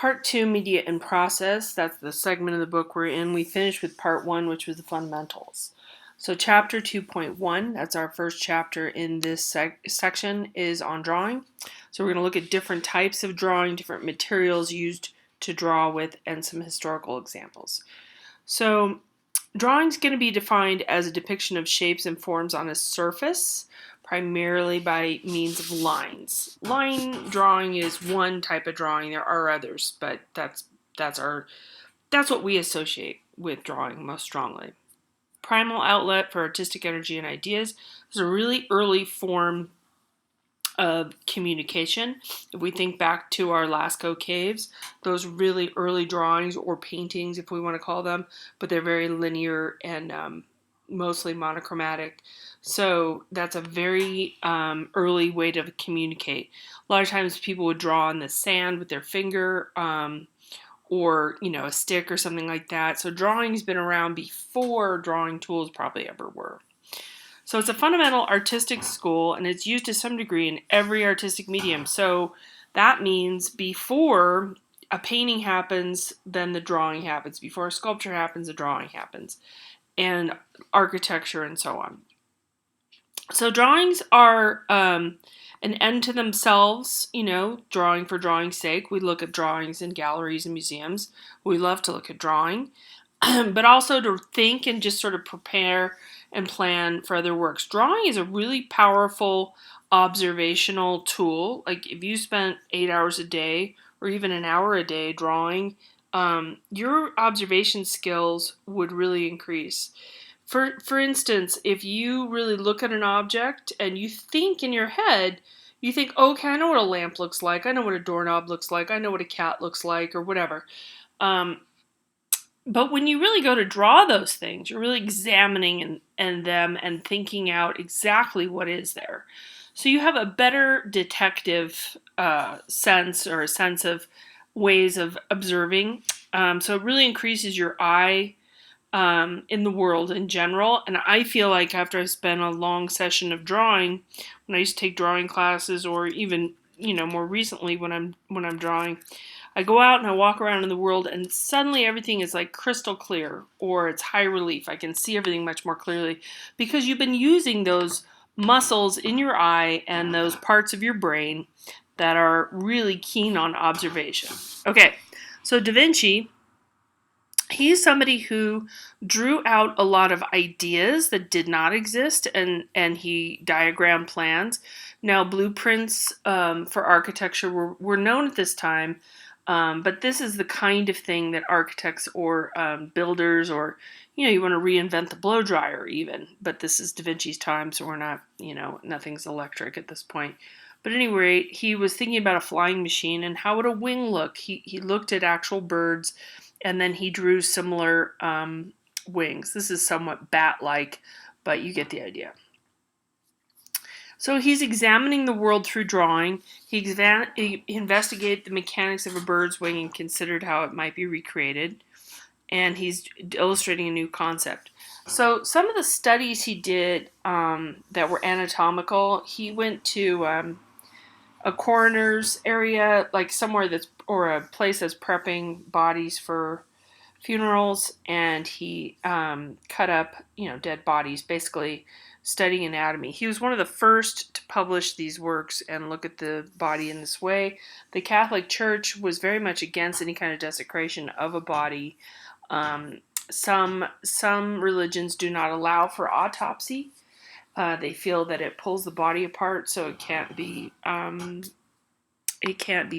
part 2, media and process. That's the segment of the book we're in. We finished with part 1, which was the fundamentals. So chapter 2.1, that's our first chapter in this section, is on drawing. So we're going to look at different types of drawing, different materials used to draw with, and some historical examples. So drawing is going to be defined as a depiction of shapes and forms on a surface, primarily by means of lines. Line drawing is one type of drawing. There are others, but that's what we associate with drawing most strongly. Primal outlet for artistic energy and ideas is a really early form of communication. If we think back to our Lascaux caves, those really early drawings or paintings, if we want to call them, but they're very linear and mostly monochromatic. So that's a very early way to communicate. A lot of times people would draw on the sand with their finger or, a stick or something like that. So drawing's been around before drawing tools probably ever were. So it's a fundamental artistic school, and it's used to some degree in every artistic medium. So that means before a painting happens, then the drawing happens. Before a sculpture happens, the drawing happens. And architecture and so on. So drawings are an end to themselves, drawing for drawing's sake. We look at drawings in galleries and museums. We love to look at drawing, but also to think and just sort of prepare and plan for other works. Drawing is a really powerful observational tool. Like if you spent 8 hours a day or even an hour a day drawing, your observation skills would really increase. For instance, if you really look at an object and you think in your head, you think, okay, I know what a lamp looks like, I know what a doorknob looks like, I know what a cat looks like, or whatever. But when you really go to draw those things, you're really examining them and thinking out exactly what is there. So you have a better detective sense or a sense of ways of observing. So it really increases your eye in the world in general. And I feel like after I spend a long session of drawing, when I used to take drawing classes, or even more recently when I'm drawing, I go out and I walk around in the world, and suddenly everything is like crystal clear, or it's high relief. I can see everything much more clearly because you've been using those muscles in your eye and those parts of your brain that are really keen on observation. Okay, so Da Vinci, he's somebody who drew out a lot of ideas that did not exist, and he diagrammed plans. Now, blueprints for architecture were known at this time, but this is the kind of thing that architects or builders, or you want to reinvent the blow dryer even. But this is Da Vinci's time, so we're not, nothing's electric at this point. But at any rate, he was thinking about a flying machine and how would a wing look. He looked at actual birds, and then he drew similar wings. This is somewhat bat-like, but you get the idea. So he's examining the world through drawing. He investigated the mechanics of a bird's wing and considered how it might be recreated. And he's illustrating a new concept. So some of the studies he did that were anatomical, he went to a coroner's area, like somewhere or a place that's prepping bodies for funerals, and he cut up, dead bodies, basically studying anatomy. He was one of the first to publish these works and look at the body in this way. The Catholic Church was very much against any kind of desecration of a body. Some religions do not allow for autopsy. They feel that it pulls the body apart, so it can't be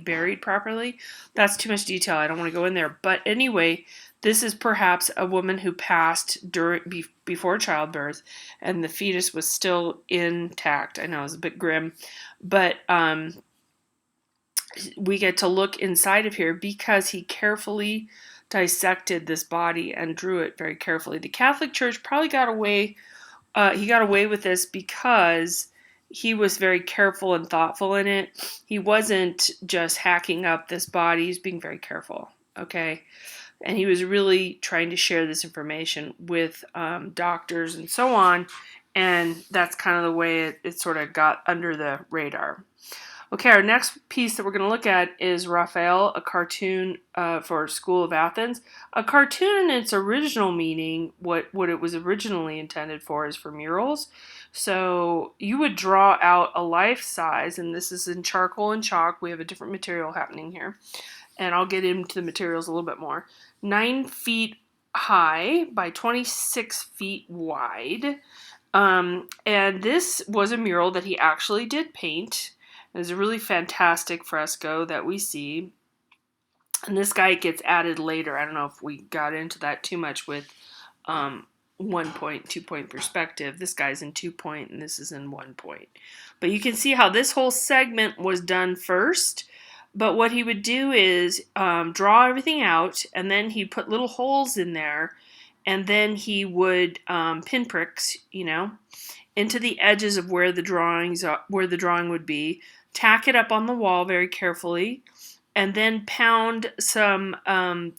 buried properly. That's too much detail. I don't want to go in there. But anyway, this is perhaps a woman who passed before childbirth, and the fetus was still intact. I know it's a bit grim, but we get to look inside of here because he carefully dissected this body and drew it very carefully. The Catholic Church probably got away. He got away with this because he was very careful and thoughtful in it. He wasn't just hacking up this body. He's being very careful, okay? And he was really trying to share this information with doctors and so on, and that's kind of the way it sort of got under the radar. Okay, our next piece that we're going to look at is Raphael, a cartoon for School of Athens. A cartoon in its original meaning, what it was originally intended for, is for murals. So you would draw out a life size, and this is in charcoal and chalk. We have a different material happening here. And I'll get into the materials a little bit more. 9 feet high by 26 feet wide. And this was a mural that he actually did paint. It's a really fantastic fresco that we see. And this guy gets added later. I don't know if we got into that too much with 1 point, 2 point perspective. This guy's in 2 point and this is in 1 point. But you can see how this whole segment was done first. But what he would do is draw everything out, and then he'd put little holes in there, and then he would pinpricks, into the edges of where the drawing would be, tack it up on the wall very carefully, and then pound some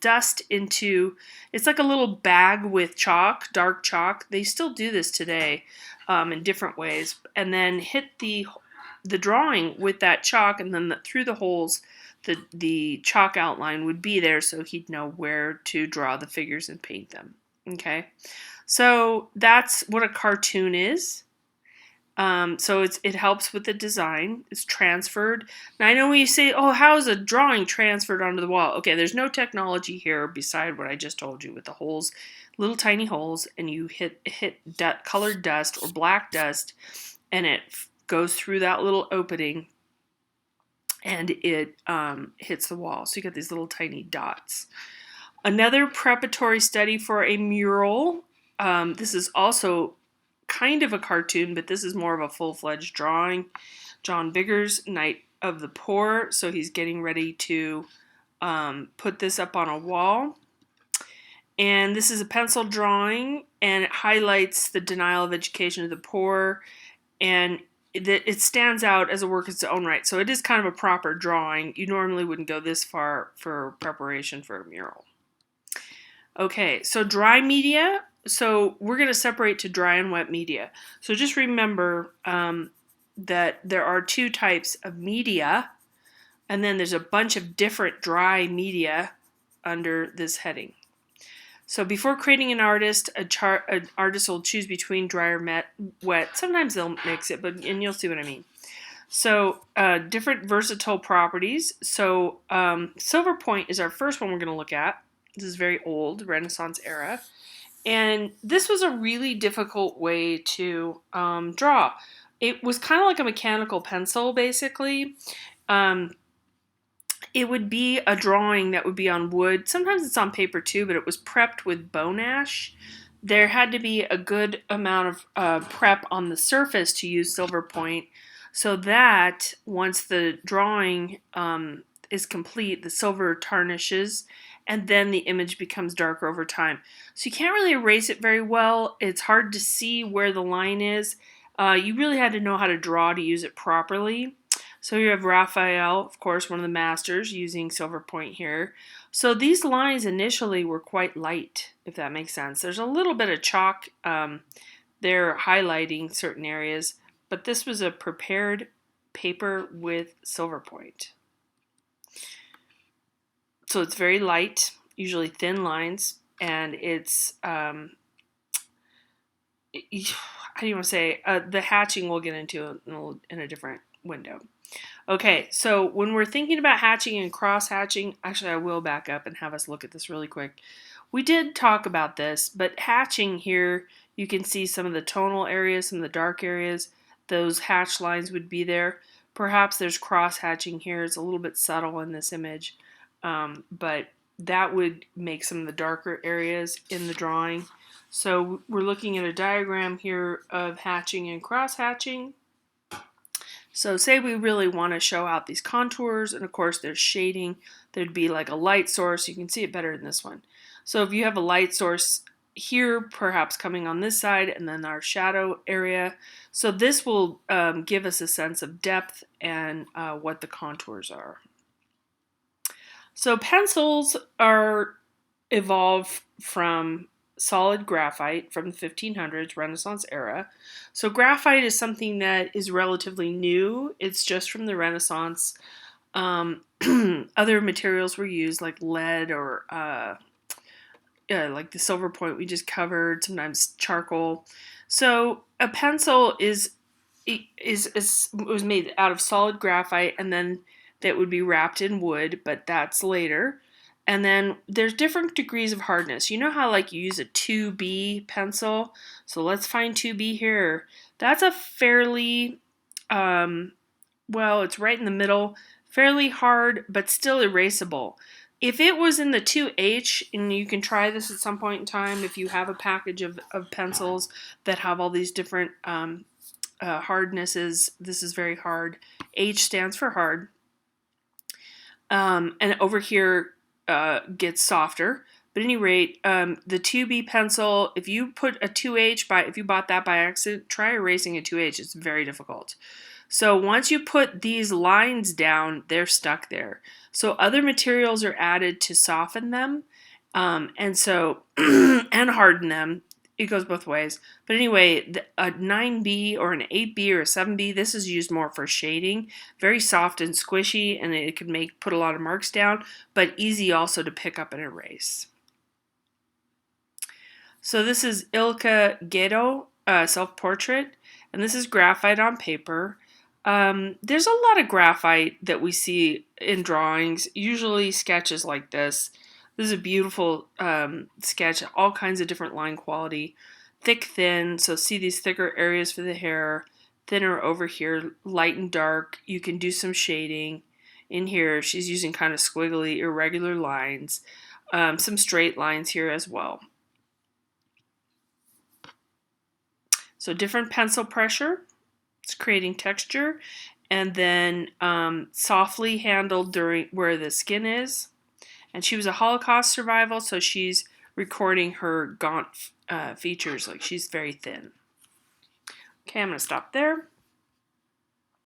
dust into, it's like a little bag with chalk, dark chalk. They still do this today in different ways. And then hit the drawing with that chalk, and then through the holes, the chalk outline would be there so he'd know where to draw the figures and paint them. Okay, so that's what a cartoon is. So it helps with the design. It's transferred. Now I know when you say, "Oh, how is a drawing transferred onto the wall?" Okay, there's no technology here beside what I just told you with the holes, little tiny holes, and you hit colored dust or black dust, and it goes through that little opening, and it hits the wall. So you get these little tiny dots. Another preparatory study for a mural. This is also kind of a cartoon, but this is more of a full-fledged drawing. John Biggers, Night of the Poor. So he's getting ready to put this up on a wall. And this is a pencil drawing, and it highlights the denial of education of the poor, and it stands out as a work in its own right. So it is kind of a proper drawing. You normally wouldn't go this far for preparation for a mural. Okay, so dry media. So we're going to separate to dry and wet media. So just remember that there are 2 types of media, and then there's a bunch of different dry media under this heading. So before creating an artist, an artist will choose between dry or wet. Sometimes they'll mix it, and you'll see what I mean. So different versatile properties. So silver point is our first one we're going to look at. This is very old, Renaissance era. And this was a really difficult way to draw. It was kind of like a mechanical pencil, basically. It would be a drawing that would be on wood. Sometimes it's on paper too, but it was prepped with bone ash. There had to be a good amount of prep on the surface to use silver point, so that once the drawing is complete, the silver tarnishes, and then the image becomes darker over time. So you can't really erase it very well. It's hard to see where the line is. You really had to know how to draw to use it properly. So you have Raphael, of course, one of the masters, using silver point here. So these lines initially were quite light, if that makes sense. There's a little bit of chalk there highlighting certain areas, but this was a prepared paper with silver point. So it's very light, usually thin lines, and it's, how do you want to say, the hatching we'll get into in a different window. Okay, so when we're thinking about hatching and cross-hatching, actually I will back up and have us look at this really quick. We did talk about this, but hatching here, you can see some of the tonal areas, some of the dark areas. Those hatch lines would be there. Perhaps there's cross-hatching here. It's a little bit subtle in this image, but that would make some of the darker areas in the drawing. So we're looking at a diagram here of hatching and cross-hatching. So say we really want to show out these contours, and of course there's shading. There'd be like a light source. You can see it better in this one. So if you have a light source here, perhaps coming on this side, and then our shadow area. So this will give us a sense of depth and what the contours are. So pencils are evolved from solid graphite from the 1500s, Renaissance era. So graphite is something that is relatively new. It's just from the Renaissance. Other materials were used like lead or like the silver point we just covered, sometimes charcoal. So a pencil was made out of solid graphite, and then that would be wrapped in wood, but that's later. And then there's different degrees of hardness. You know how like you use a 2B pencil? So let's find 2B here. That's a fairly it's right in the middle, fairly hard, but still erasable. If it was in the 2H, and you can try this at some point in time if you have a package of pencils that have all these different hardnesses, this is very hard. H stands for hard. And over here gets softer. But at any rate, the 2B pencil, if you put a 2H, if you bought that by accident, try erasing a 2H. It's very difficult. So once you put these lines down, they're stuck there. So other materials are added to soften them, and harden them. It goes both ways. But anyway, a 9B or an 8B or a 7B, this is used more for shading. Very soft and squishy, and it could put a lot of marks down, but easy also to pick up and erase. So this is Ilka Gedő self-portrait, and this is graphite on paper. There's a lot of graphite that we see in drawings, usually sketches like this. This is a beautiful sketch, all kinds of different line quality. Thick, thin, so see these thicker areas for the hair, thinner over here, light and dark. You can do some shading. In here, she's using kind of squiggly, irregular lines. Some straight lines here as well. So different pencil pressure. It's creating texture, and then softly handled during where the skin is. And she was a Holocaust survivor, so she's recording her gaunt features, like she's very thin. Okay, I'm going to stop there.